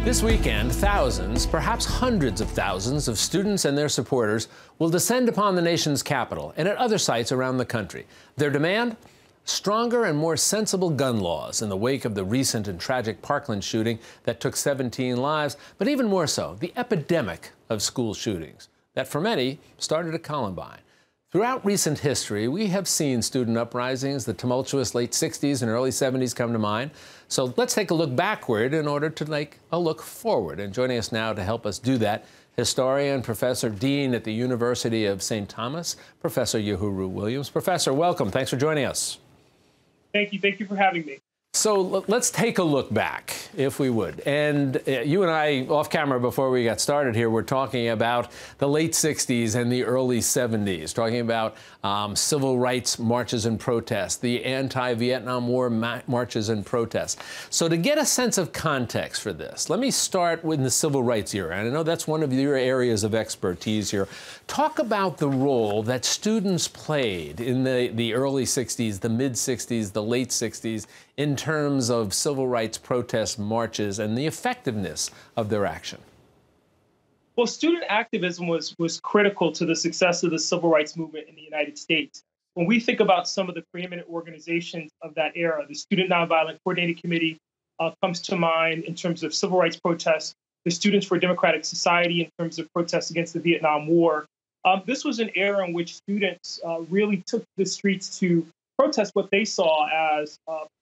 This weekend, thousands, perhaps hundreds of thousands of students and their supporters will descend upon the nation's capital and at other sites around the country. Their demand? Stronger and more sensible gun laws in the wake of the recent and tragic Parkland shooting that took 17 lives, but even more so, the epidemic of school shootings that for many started at Columbine. Throughout recent history, we have seen student uprisings. The tumultuous late 60s and early 70s come to mind. So let's take a look backward in order to take a look forward. And joining us now to help us do that, historian, professor, dean at the University of St. Thomas, Professor Yohuru Williams. Professor, welcome. Thanks for joining us. Thank you. Thank you for having me. So let's take a look back, if we would. And you and I, off camera before we got started here, were talking about the late 60s and the early 70s, talking about civil rights marches and protests, the anti-Vietnam War marches and protests. So to get a sense of context for this, let me start with the civil rights era. And I know that's one of your areas of expertise here. Talk about the role that students played in the early 60s, the mid 60s, the late 60s, in terms of civil rights protests, marches, and the effectiveness of their action. Well, student activism was critical to the success of the civil rights movement in the United States. When we think about some of the preeminent organizations of that era, the Student Nonviolent Coordinating Committee comes to mind in terms of civil rights protests, the Students for Democratic Society in terms of protests against the Vietnam War. This was an era in which students really took to the streets to protest what they saw as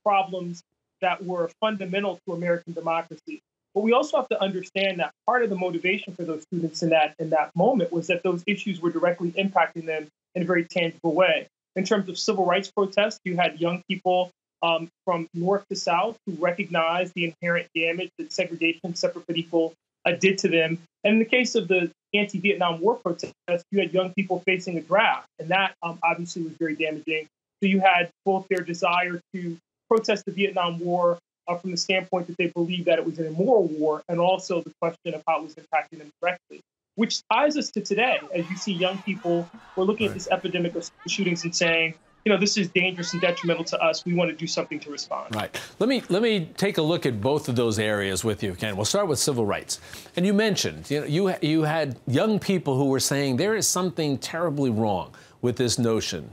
problems that were fundamental to American democracy. But we also have to understand that part of the motivation for those students in that moment was that those issues were directly impacting them in a very tangible way. In terms of civil rights protests, you had young people from north to south who recognized the inherent damage that segregation, separate but equal, did to them. And in the case of the anti-Vietnam War protests, you had young people facing a draft, and that obviously was very damaging. So you had both their desire to protest the Vietnam War from the standpoint that they believed that it was an immoral war, and also the question of how it was impacting them directly, which ties us to today. As you see young people, we're looking at this epidemic of shootings and saying, you know, this is dangerous and detrimental to us. We want to do something to respond. Right. Let me take a look at both of those areas with you, Ken. We'll start with civil rights. And you mentioned, you had young people who were saying there is something terribly wrong with this notion,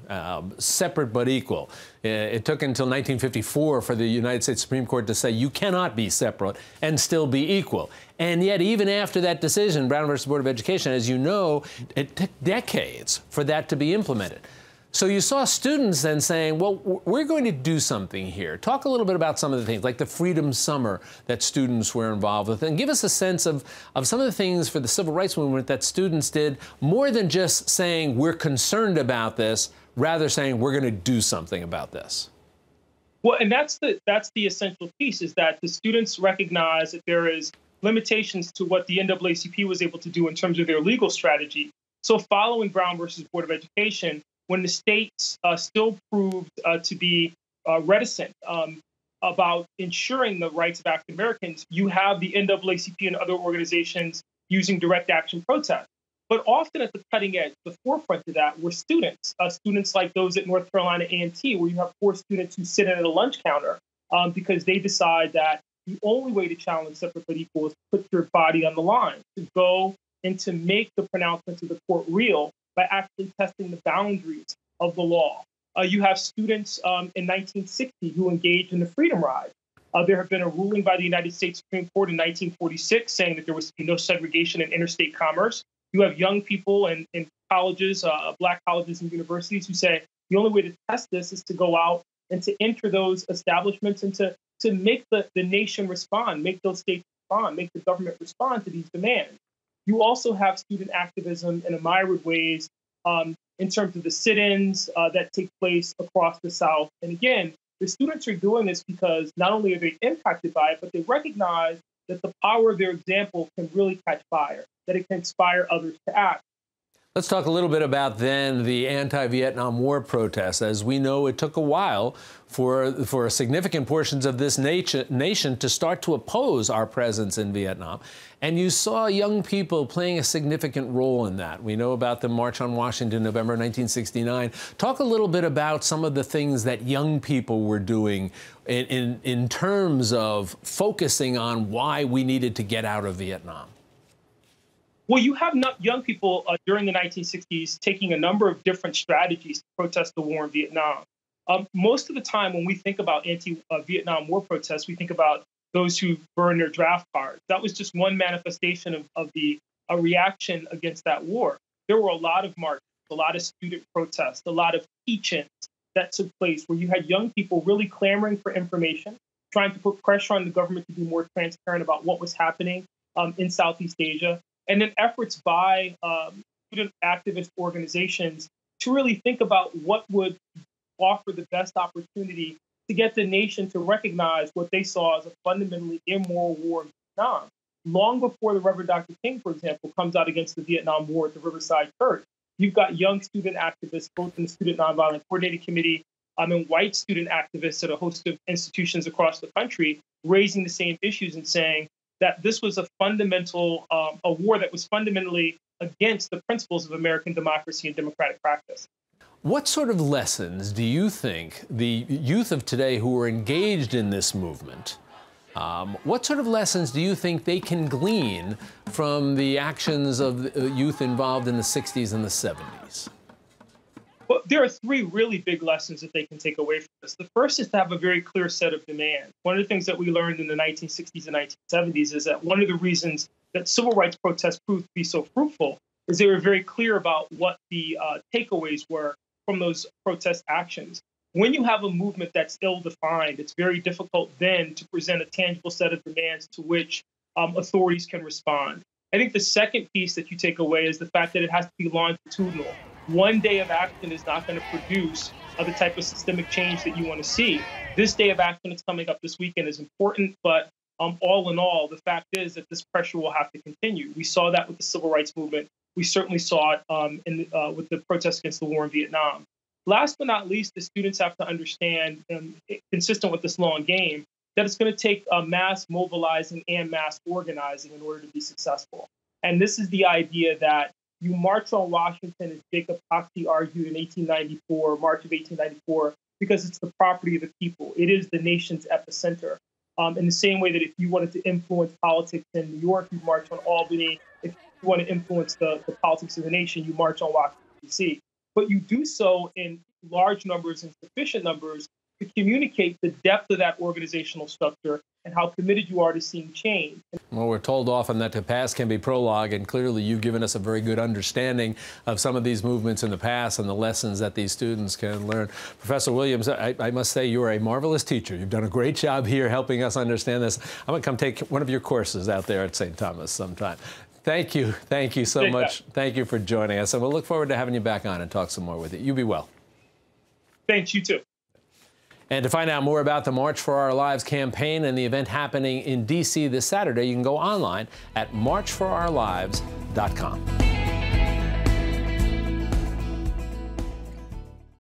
separate but equal. It took until 1954 for the United States Supreme Court to say you cannot be separate and still be equal. And yet, even after that decision, Brown versus Board of Education, as you know, it took decades for that to be implemented. So you saw students then saying, well, we're going to do something here. Talk a little bit about some of the things, like the Freedom Summer that students were involved with, and give us a sense of some of the things for the civil rights movement that students did, more than just saying we're concerned about this, rather saying we're going to do something about this. Well, and that's the essential piece, is that the students recognize that there is limitations to what the NAACP was able to do in terms of their legal strategy. So following Brown versus Board of Education, when the states still proved to be reticent about ensuring the rights of African Americans, you have the NAACP and other organizations using direct action protests. But often at the cutting edge, the forefront of that were students, students like those at North Carolina A&T, where you have 4 students who sit at a lunch counter because they decide that the only way to challenge separate but equal is to put your body on the line, to go and to make the pronouncements of the court real by actually testing the boundaries of the law. You have students in 1960 who engaged in the Freedom Ride. There had been a ruling by the United States Supreme Court in 1946 saying that there was to be no segregation in interstate commerce. You have young people in colleges, Black colleges and universities, who say the only way to test this is to go out and to enter those establishments and to make the nation respond, make those states respond, make the government respond to these demands. You also have student activism in a myriad ways in terms of the sit-ins that take place across the South. And again, the students are doing this because not only are they impacted by it, but they recognize that the power of their example can really catch fire, that it can inspire others to act. Let's talk a little bit about then the anti-Vietnam War protests. As we know, it took a while for significant portions of this nation to start to oppose our presence in Vietnam. And you saw young people playing a significant role in that. We know about the March on Washington, November 1969. Talk a little bit about some of the things that young people were doing in terms of focusing on why we needed to get out of Vietnam. Well, you have young people during the 1960s taking a number of different strategies to protest the war in Vietnam. Most of the time when we think about anti-Vietnam War protests, we think about those who burn their draft cards. That was just one manifestation of a reaction against that war. There were a lot of marches, a lot of student protests, a lot of teach-ins that took place where you had young people really clamoring for information, trying to put pressure on the government to be more transparent about what was happening in Southeast Asia. And then efforts by student activist organizations to really think about what would offer the best opportunity to get the nation to recognize what they saw as a fundamentally immoral war in Vietnam. Long before the Reverend Dr. King, for example, comes out against the Vietnam War at the Riverside Church, you've got young student activists, both in the Student Nonviolent Coordinating Committee and white student activists at a host of institutions across the country, raising the same issues and saying that this was a fundamental, a war that was fundamentally against the principles of American democracy and democratic practice. What sort of lessons do you think the youth of today who are engaged in this movement, what sort of lessons do you think they can glean from the actions of youth involved in the 60s and the 70s? Well, there are three really big lessons that they can take away from this. The first is to have a very clear set of demands. One of the things that we learned in the 1960s and 1970s is that one of the reasons that civil rights protests proved to be so fruitful is they were very clear about what the takeaways were from those protest actions. When you have a movement that's ill-defined, it's very difficult then to present a tangible set of demands to which authorities can respond. I think the second piece that you take away is the fact that it has to be longitudinal. One day of action is not going to produce the type of systemic change that you want to see. This day of action that's coming up this weekend is important, but all in all, the fact is that this pressure will have to continue. We saw that with the civil rights movement. We certainly saw it with the protests against the war in Vietnam. Last but not least, the students have to understand, consistent with this long game, that it's going to take mass mobilizing and mass organizing in order to be successful. And this is the idea that you march on Washington, as Jacob Hoxie argued in March of 1894, because it's the property of the people. It is the nation's epicenter. In the same way that if you wanted to influence politics in New York, you march on Albany. If you want to influence the politics of the nation, you march on Washington, D.C. But you do so in large numbers and sufficient numbers to communicate the depth of that organizational structure and how committed you are to seeing change. Well, we're told often that the past can be prologue, and clearly you've given us a very good understanding of some of these movements in the past and the lessons that these students can learn. Professor Williams, I must say you are a marvelous teacher. You've done a great job here helping us understand this. I'm going to come take one of your courses out there at St. Thomas sometime. Thank you so much. Thank you for joining us, and we'll look forward to having you back on and talk some more with you. You be well. Thanks, you too. And to find out more about the March for Our Lives campaign and the event happening in D.C. this Saturday, you can go online at marchforourlives.com.